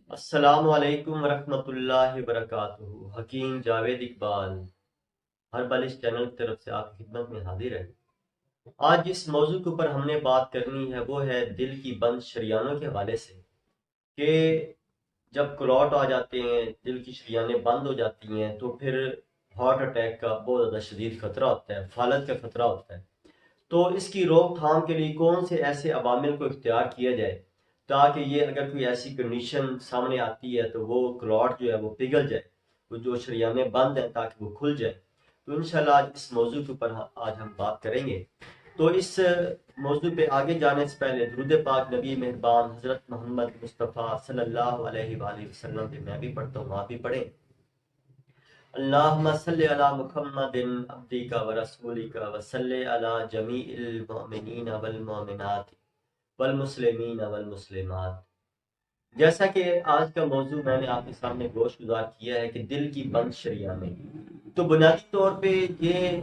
السلام علیکم ورحمۃ اللہ وبرکاتہ۔ حکیم جاوید اقبال ہر بل اس چینل کی طرف سے آپ کی خدمت میں حاضر ہے۔ آج جس موضوع کے اوپر ہم نے بات کرنی ہے وہ ہے دل کی بند شریانوں کے حوالے سے، کہ جب کلاٹ آ جاتے ہیں، دل کی شریانیں بند ہو جاتی ہیں تو پھر ہارٹ اٹیک کا بہت زیادہ شدید خطرہ ہوتا ہے، فالج کا خطرہ ہوتا ہے۔ تو اس کی روک تھام کے لیے کون سے ایسے عوامل کو اختیار کیا جائے تاکہ یہ اگر کوئی ایسی کنڈیشن سامنے آتی ہے تو وہ کلاٹ جو ہے وہ پگھل جائے، وہ جو شریانیں بند ہیں تاکہ وہ کھل جائے۔ تو انشاءاللہ آج اس موضوع کے اوپر آج ہم بات کریں گے۔ تو اس موضوع پہ آگے جانے سے پہلے درود پاک نبی مہربان حضرت محمد مصطفیٰ صلی اللہ علیہ وآلہ وسلم پہ میں بھی پڑھتا ہوں، آپ بھی پڑھیں۔ اللہم صلی علی محمد عبدک و رسولک و صلی علی جمیع المؤمنین والمؤمنات والمسلمین والمسلمات۔ جیسا کہ آج کا موضوع میں نے آپ کے سامنے گوش گزار کیا ہے کہ دل کی بند شریانیں، تو بنیادی طور پہ یہ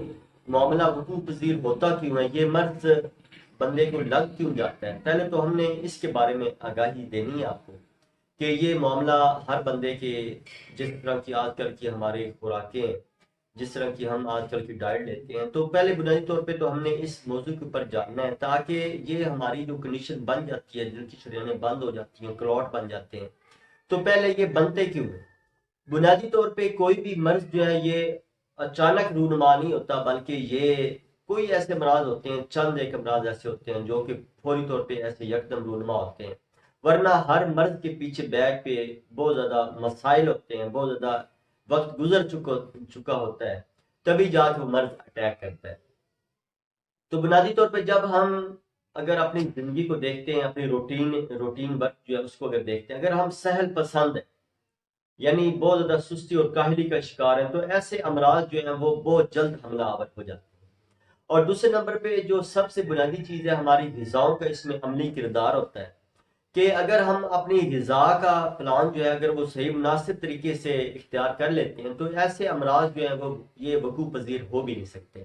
معاملہ وقوع پذیر ہوتا کیوں ہے، یہ مرض بندے کو لگ کیوں جاتا ہے، پہلے تو ہم نے اس کے بارے میں آگاہی دینی ہے آپ کو کہ یہ معاملہ ہر بندے کے، جس طرح کی آج کل کی ہماری خوراکیں، جس طرح کی ہم آج کل کی ڈائٹ لیتے ہیں، تو پہلے بنیادی طور پہ تو ہم نے اس موضوع کے اوپر جاننا ہے تاکہ یہ ہماری جو کنڈیشن بن جاتی ہے، دل کی شریانیں بند ہو جاتی ہیں، کلوٹ بن جاتے ہیں، تو پہلے یہ بنتے کیوں ہیں۔ بنیادی طور پہ کوئی بھی مرض جو ہے یہ اچانک رونما نہیں ہوتا، بلکہ یہ کوئی ایسے امراض ہوتے ہیں، چند ایک امراض ایسے ہوتے ہیں جو کہ فوری طور پہ ایسے یکدم رونما ہوتے ہیں، ورنہ ہر مرض کے پیچھے بیک پہ بہت زیادہ مسائل ہوتے ہیں، بہت زیادہ وقت گزر چکا ہوتا ہے، تبھی جا کے وہ مرض اٹیک کرتا ہے۔ تو بنیادی طور پہ جب ہم اگر اپنی زندگی کو دیکھتے ہیں، اپنی روٹین ورک جو ہے اس کو اگر دیکھتے ہیں، اگر ہم سہل پسند ہیں، یعنی بہت زیادہ سستی اور کاہلی کا شکار ہیں، تو ایسے امراض جو ہیں وہ بہت جلد حملہ آور ہو جاتے ہیں۔ اور دوسرے نمبر پہ جو سب سے بنیادی چیز ہے، ہماری غذاؤں کا اس میں عملی کردار ہوتا ہے، کہ اگر ہم اپنی غذا کا پلان جو ہے اگر وہ صحیح مناسب طریقے سے اختیار کر لیتے ہیں تو ایسے امراض جو ہیں وہ یہ وقوع پذیر ہو بھی نہیں سکتے۔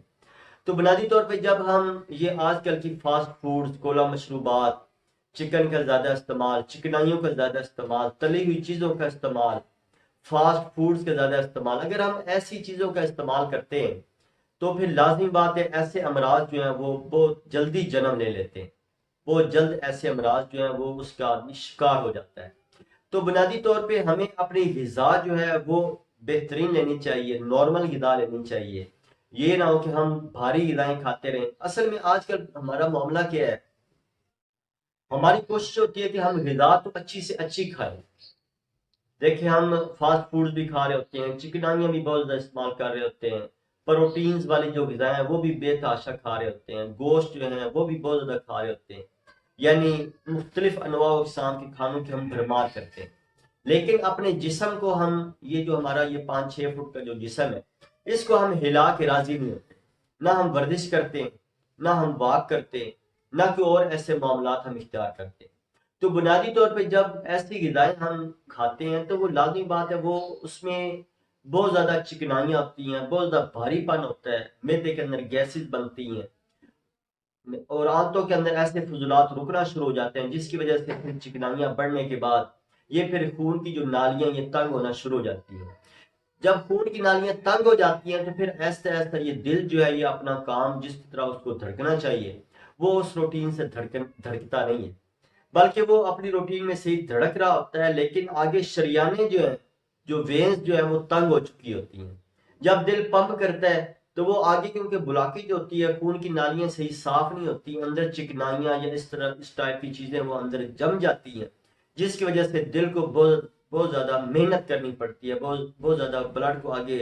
تو بنیادی طور پہ جب ہم یہ آج کل کی فاسٹ فوڈز، کولا مشروبات، چکن کا زیادہ استعمال، چکنائیوں کا زیادہ استعمال، تلی ہوئی چیزوں کا استعمال، فاسٹ فوڈز کا زیادہ استعمال، اگر ہم ایسی چیزوں کا استعمال کرتے ہیں تو پھر لازمی بات ہے ایسے امراض جو ہیں وہ بہت جلدی جنم لے لیتے ہیں، بہت جلد ایسے امراض جو ہیں وہ اس کا آدمی شکار ہو جاتا ہے۔ تو بنیادی طور پہ ہمیں اپنی غذا جو ہے وہ بہترین لینی چاہیے، نارمل غذا لینی چاہیے، یہ نہ ہو کہ ہم بھاری غذائیں کھاتے رہیں۔ اصل میں آج کل ہمارا معاملہ کیا ہے، ہماری کوشش ہوتی ہے کہ ہم غذا تو اچھی سے اچھی کھائیں، دیکھیں ہم فاسٹ فوڈ بھی کھا رہے ہوتے ہیں، چکنائیاں بھی بہت زیادہ استعمال کر رہے ہوتے ہیں، پروٹینز والی جو غذائیں ہیں وہ بھی بے تحاشا کھا رہے ہوتے ہیں، گوشت جو ہیں وہ بھی بہت زیادہ کھا رہے ہوتے ہیں، یعنی مختلف انواع و اقسام کے کھانوں کی ہم بھرمار کرتے ہیں۔ لیکن اپنے جسم کو ہم، یہ جو ہمارا یہ 5-6 فٹ کا جو جسم ہے، اس کو ہم ہلا کے راضی نہیں ہوتے، نہ ہم ورزش کرتے ہیں، نہ ہم واک کرتے ہیں، نہ کوئی اور ایسے معاملات ہم اختیار کرتے ہیں۔ تو بنیادی طور پہ جب ایسی غذائیں ہم کھاتے ہیں تو وہ لازمی بات ہے وہ اس میں بہت زیادہ چکنائیاں ہوتی ہیں، بہت زیادہ بھاری پن ہوتا ہے، معدے کے اندر گیسز بنتی ہیں اور آنتوں کے اندر ایسے فضولات رکنا شروع ہو جاتے ہیں جس کی وجہ سے پھر چکنائیاں بڑھنے کے بعد یہ پھر خون کی جو نالیاں یہ تنگ ہونا شروع ہو جاتی ہیں۔ جب خون کی نالیاں تنگ ہو جاتی ہیں تو پھر ایسا ایسا یہ دل جو ہے یہ اپنا کام جس طرح اس کو دھڑکنا چاہیے وہ اس روٹین سے دھڑکتا نہیں ہے، بلکہ وہ اپنی روٹین میں صحیح دھڑک رہا ہوتا ہے، لیکن آگے شریانے جو ہیں، جو وینز جو ہیں وہ تنگ ہو چکی ہوتی ہیں۔ جب دل پمپ کرتا ہے تو وہ آگے کیونکہ بلاکیج ہوتی ہے، خون کی نالیاں صحیح صاف نہیں ہوتی، اندر چکنائیاں یا اس طرح اس ٹائپ کی چیزیں وہ اندر جم جاتی ہیں، جس کی وجہ سے دل کو بہت زیادہ محنت کرنی پڑتی ہے، بہت زیادہ بلڈ کو آگے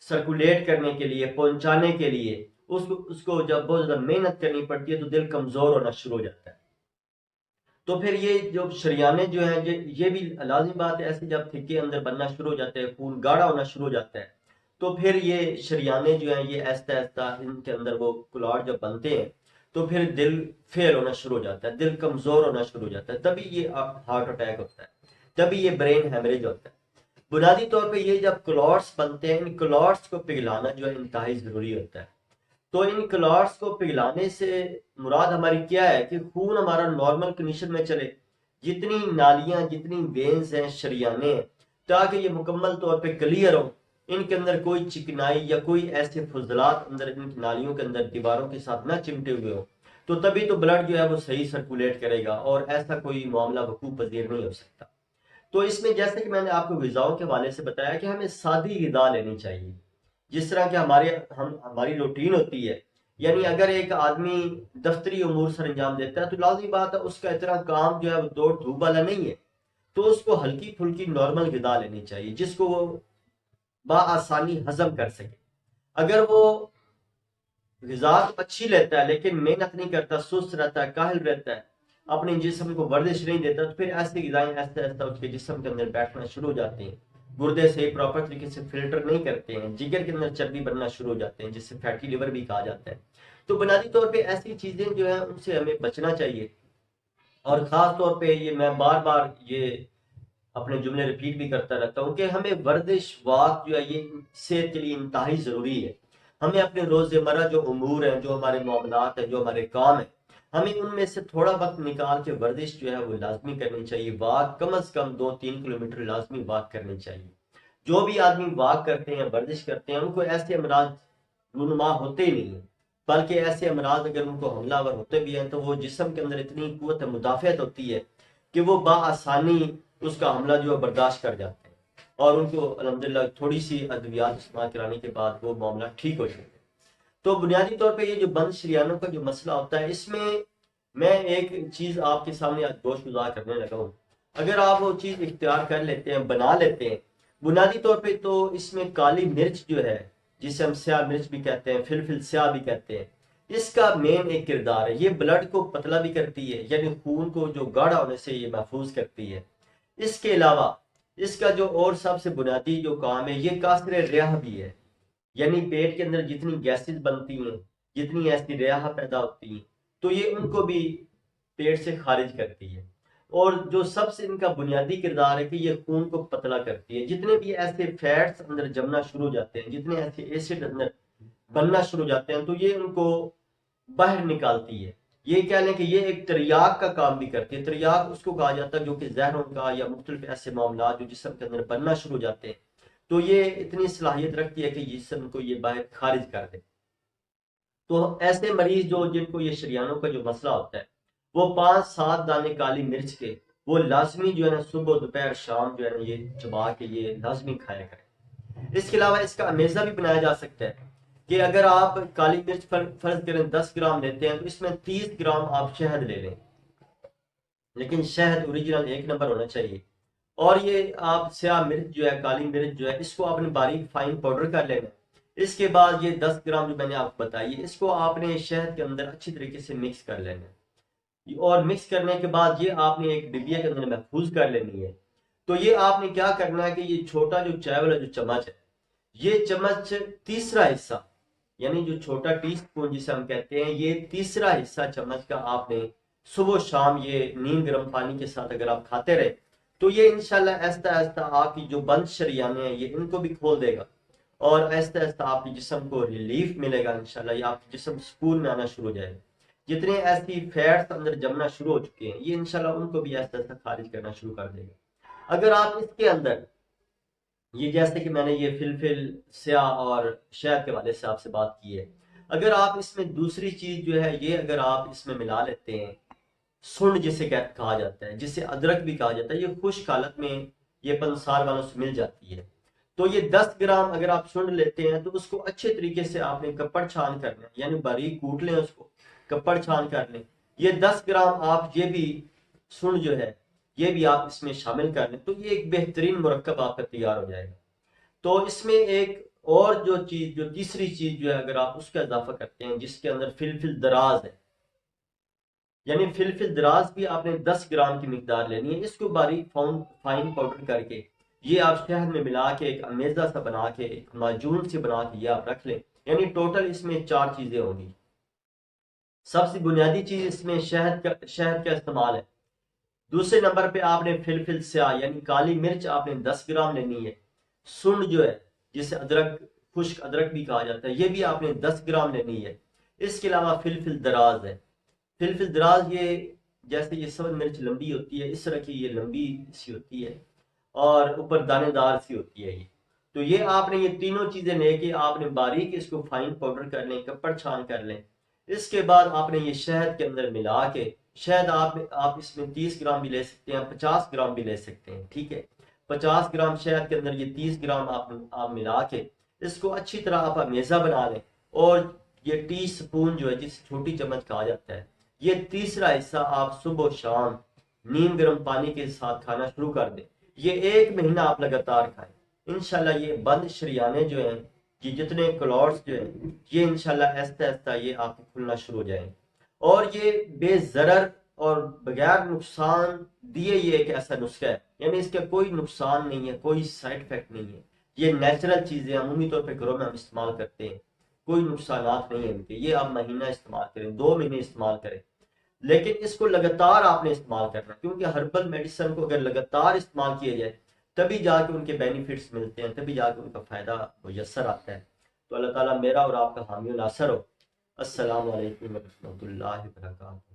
سرکولیٹ کرنے کے لیے، پہنچانے کے لیے اس کو جب بہت زیادہ محنت کرنی پڑتی ہے تو دل کمزور ہونا شروع ہو جاتا ہے۔ تو پھر یہ جو شریانے جو ہیں یہ بھی لازمی بات ہے، ایسے جب پھکے اندر بننا شروع ہو جاتے ہیں، خون گاڑھا ہونا شروع ہو جاتا ہے، تو پھر یہ شریانے جو ہیں یہ ایستا ایستا ان کے اندر وہ کلاٹ جب بنتے ہیں تو پھر دل فیل ہونا شروع ہو جاتا ہے، دل کمزور ہونا شروع ہو جاتا ہے، تبھی یہ ہارٹ اٹیک ہوتا ہے، تبھی یہ برین ہیمریج ہوتا ہے۔ بنیادی طور پہ یہ جب کلاٹس بنتے ہیں، ان کلاٹس کو پگھلانا جو ہے انتہائی ضروری ہوتا ہے۔ تو ان کلاٹس کو پگھلانے سے مراد ہماری کیا ہے کہ خون ہمارا نارمل کنڈیشن میں چلے۔ جتنی نالیاں، جتنی وینز ہیں، شریانے ہیں، تاکہ یہ مکمل طور پہ کلیئر ہوں، ان کے اندر کوئی چکنائی یا کوئی ایسے فضلات اندر ان کی نالیوں کے اندر دیواروں کے ساتھ نہ چمٹے ہوئے ہوں، تو تبھی تو بلڈ جو ہے وہ صحیح سرکولیٹ کرے گا، اور ایسا کوئی معاملہ وقوع پذیر نہیں ہو سکتا۔ تو اس میں جیسے کہ میں نے آپ کو غذاؤں کے حوالے سے بتایا کہ ہمیں سادی غذا لینی چاہیے، جس طرح کہ ہماری روٹین ہوتی ہے۔ یعنی اگر ایک آدمی دفتری امور سر انجام دیتا ہے تو لازمی بات ہے اس کا اتنا کام جو ہے وہ دوڑ دھوپ والا نہیں ہے، تو اس کو ہلکی پھلکی نارمل غذا لینی چاہیے جس کو وہ بآسانی ہضم کر سکے۔ اگر وہ غذا تو اچھی لیتا ہے لیکن محنت نہیں کرتا، سست رہتا ہے، کاہل رہتا ہے، اپنے جسم کو ورزش نہیں دیتا، تو پھر ایسی غذائیں ایسا ایسا اس کے جسم کے اندر بیٹھنا شروع ہو جاتے ہیں، گردے سے پراپر طریقے سے فلٹر نہیں کرتے ہیں، جگر کے اندر چربی بننا شروع ہو جاتے ہیں جس سے فیٹی لیور بھی کہا جاتا ہے۔ تو بنیادی طور پہ ایسی چیزیں جو ہیں ان سے ہمیں بچنا چاہیے، اور خاص طور پہ یہ میں بار بار یہ اپنے جملے ریپیٹ بھی کرتا رہتا ہوں کہ ہمیں ورزش واک جو ہے یہ صحت کے لیے انتہائی ضروری ہے۔ ہمیں اپنے روزمرہ جو امور ہیں، جو ہمارے معاملات ہیں، جو ہمارے کام ہیں، ہمیں ان میں سے تھوڑا وقت نکال کے ورزش جو ہے وہ لازمی کرنی چاہیے۔ واک کم از کم 2-3 کلومیٹر لازمی واک کرنی چاہیے۔ جو بھی آدمی واک کرتے ہیں، ورزش کرتے ہیں، ان کو ایسے امراض رونما ہوتے ہی نہیں ہیں، بلکہ ایسے امراض اگر ان کو حملہ آور ہوتے بھی ہیں تو وہ جسم کے اندر اتنی قوت مدافعت ہوتی ہے کہ وہ بآسانی اس کا حملہ جو ہے برداشت کر جاتے ہیں، اور ان کو الحمدللہ تھوڑی سی ادویات استعمال کرانے کے بعد وہ معاملہ ٹھیک ہو جاتا ہے۔ تو بنیادی طور پہ یہ جو بند شریانوں کا جو مسئلہ ہوتا ہے، اس میں ایک چیز آپ کے سامنے آج گوش گزار کرنے لگا ہوں۔ اگر آپ وہ چیز اختیار کر لیتے ہیں، بنا لیتے ہیں، بنیادی طور پہ تو اس میں کالی مرچ جو ہے، جسے ہم سیاہ مرچ بھی کہتے ہیں، فلفل سیاہ بھی کہتے ہیں، اس کا مین ایک کردار ہے، یہ بلڈ کو پتلا بھی کرتی ہے، یعنی خون کو جو گاڑھا ہونے سے یہ محفوظ کرتی ہے۔ اس کے علاوہ اس کا جو اور سب سے بنیادی جو کام ہے، یہ کاثر ریاح بھی ہے، یعنی پیٹ کے اندر جتنی گیسز بنتی ہیں، جتنی ایسی ریاح پیدا ہوتی ہیں، تو یہ ان کو بھی پیٹ سے خارج کرتی ہے۔ اور جو سب سے ان کا بنیادی کردار ہے کہ یہ خون کو پتلا کرتی ہے۔ جتنے بھی ایسے فیٹس اندر جمنا شروع ہو جاتے ہیں، جتنے ایسے ایسڈ اندر بننا شروع ہو جاتے ہیں، تو یہ ان کو باہر نکالتی ہے۔ یہ کہہ لیں کہ یہ ایک تریاق کا کام بھی کرتی ہے۔ تریاق اس کو کہا جاتا ہے جو کہ زہروں کا یا مختلف ایسے معاملات جو جسم کے اندر بننا شروع ہو جاتے ہیں، تو یہ اتنی صلاحیت رکھتی ہے کہ جسم کو یہ باہر خارج کر دے۔ تو ایسے مریض جن کو یہ شریانوں کا جو مسئلہ ہوتا ہے، وہ 5-7 دانے کالی مرچ کے وہ لازمی جو ہے نا صبح دوپہر شام جو ہے نا یہ چبا کے یہ لازمی کھایا کریں۔ اس کے علاوہ اس کا امیزہ بھی بنایا جا سکتا ہے کہ اگر آپ کالی مرچ فرض کریں 10 گرام لیتے ہیں تو اس میں 30 گرام آپ شہد لے لیں، لیکن شہد اوریجنل 1 نمبر ہونا چاہیے۔ اور یہ آپ سیاہ مرچ جو ہے، کالی مرچ جو ہے، اس کو آپ نے باریک فائن پاؤڈر کر لینا۔ اس کے بعد یہ 10 گرام جو میں نے آپ کو بتائی، اس کو آپ نے شہد کے اندر اچھی طریقے سے مکس کر لینا، اور مکس کرنے کے بعد یہ آپ نے ایک ڈبیا کے اندر محفوظ کر لینی ہے۔ تو یہ آپ نے کیا کرنا ہے کہ یہ چھوٹا جو چائے والا جو چمچ ہے، یہ چمچ تیسرا حصہ، یعنی جو چھوٹا ٹی سپون جسے ہم کہتے ہیں، یہ تیسرا حصہ چمچ کا آپ نے صبح و شام یہ نیم گرم پانی کے ساتھ اگر آپ کھاتے رہے تو یہ انشاءاللہ آہستہ آہستہ آپ کی جو بند شریانے ہیں یہ ان کو بھی کھول دے گا، اور آہستہ آہستہ آپ کے جسم کو ریلیف ملے گا انشاءاللہ، یہ آپ کے جسم سکون میں آنا شروع ہو جائے گا۔ جتنے ایسی فیٹس اندر جمنا شروع ہو چکے ہیں یہ انشاءاللہ ان کو بھی آہستہ آہستہ خارج کرنا شروع کر دے گا۔ اگر آپ اس کے اندر یہ جیسے کہ میں نے یہ فلفل سیاہ اور شہد کے حوالے سے آپ سے بات کی ہے، اگر آپ اس میں دوسری چیز جو ہے یہ اگر آپ اس میں ملا لیتے ہیں، سنڈ جسے کہا جاتا ہے، جسے ادرک بھی کہا جاتا ہے، یہ خشک حالت میں یہ پنسار والوں سے مل جاتی ہے، تو یہ 10 گرام اگر آپ سنڈ لیتے ہیں تو اس کو اچھے طریقے سے آپ نے کپڑ چھان کرنا ہے، یعنی باریک کوٹ لیں، اس کو کپڑ چھان کر لیں۔ یہ 10 گرام آپ یہ بھی سنڈ جو ہے یہ بھی آپ اس میں شامل کر لیں، تو یہ ایک بہترین مرکب آپ کا تیار ہو جائے گا۔ تو اس میں ایک اور جو چیز، جو تیسری چیز جو ہے اگر آپ اس کا اضافہ کرتے ہیں، جس کے اندر فلفل دراز ہے، یعنی فلفل دراز بھی آپ نے 10 گرام کی مقدار لینی ہے۔ اس کو باریک فائن پاؤڈر کر کے یہ آپ شہد میں ملا کے ایک امیزہ سا بنا کے، ایک معجون سے بنا کے یہ آپ رکھ لیں، یعنی ٹوٹل اس میں 4 چیزیں ہوں گی۔ سب سے بنیادی چیز اس میں شہد کا استعمال ہے۔ دوسرے نمبر پہ آپ نے فلفل سیاہ یعنی کالی مرچ آپ نے 10 گرام لینی ہے۔ سنڈ جو ہے جسے ادرک، خشک ادرک بھی کہا جاتا ہے، یہ بھی آپ نے 10 گرام لینی ہے۔ اس کے علاوہ فلفل دراز ہے، فلفل دراز یہ جیسے یہ سبز مرچ لمبی ہوتی ہے اس طرح کی یہ لمبی سی ہوتی ہے اور اوپر دانے دار سی ہوتی ہے یہ. تو یہ آپ نے یہ تینوں چیزیں لے کے آپ نے باریک اس کو فائن پاؤڈر کر لیں، کپڑ چھان کر لیں. اس کے بعد آپ نے یہ شہد کے اندر ملا کے، شہد آپ اس میں 30 گرام بھی لے سکتے ہیں، 50 گرام بھی لے سکتے ہیں، ٹھیک ہے. 50 گرام شہد کے اندر یہ 30 گرام آپ ملا کے اس کو اچھی طرح آپ میزہ بنا لیں. اور یہ ٹی سپون جو ہے جس چھوٹی چمچ کہا جاتا ہے، یہ تیسرا حصہ آپ صبح و شام نیم گرم پانی کے ساتھ کھانا شروع کر دیں. یہ 1 مہینہ آپ لگاتار کھائیں، انشاءاللہ یہ بند شریانے جو ہیں، یہ جتنے کلاٹس جو ہیں، یہ انشاءاللہ آہستہ آہستہ یہ آپ کے کھلنا شروع ہو جائیں. اور یہ بے ضرر اور بغیر نقصان دیے یہ ایک ایسا نسخہ ہے، یعنی اس کا کوئی نقصان نہیں ہے، کوئی سائڈ افیکٹ نہیں ہے. یہ نیچرل چیزیں عمومی طور پہ گھروں میں ہم استعمال کرتے ہیں، کوئی نقصانات نہیں ہیں ان کے. یہ آپ مہینہ استعمال کریں، 2 مہینے استعمال کریں، لیکن اس کو لگاتار آپ نے استعمال کرنا، کیونکہ ہربل میڈیسن کو اگر لگاتار استعمال کیا جائے تبھی جا کے ان کے بینیفٹس ملتے ہیں، تبھی جا کے ان کا فائدہ میسر آتا ہے. تو اللہ تعالیٰ میرا اور آپ کا حامی و ناصر ہو. السلام علیکم ورحمۃ اللہ وبرکاتہ.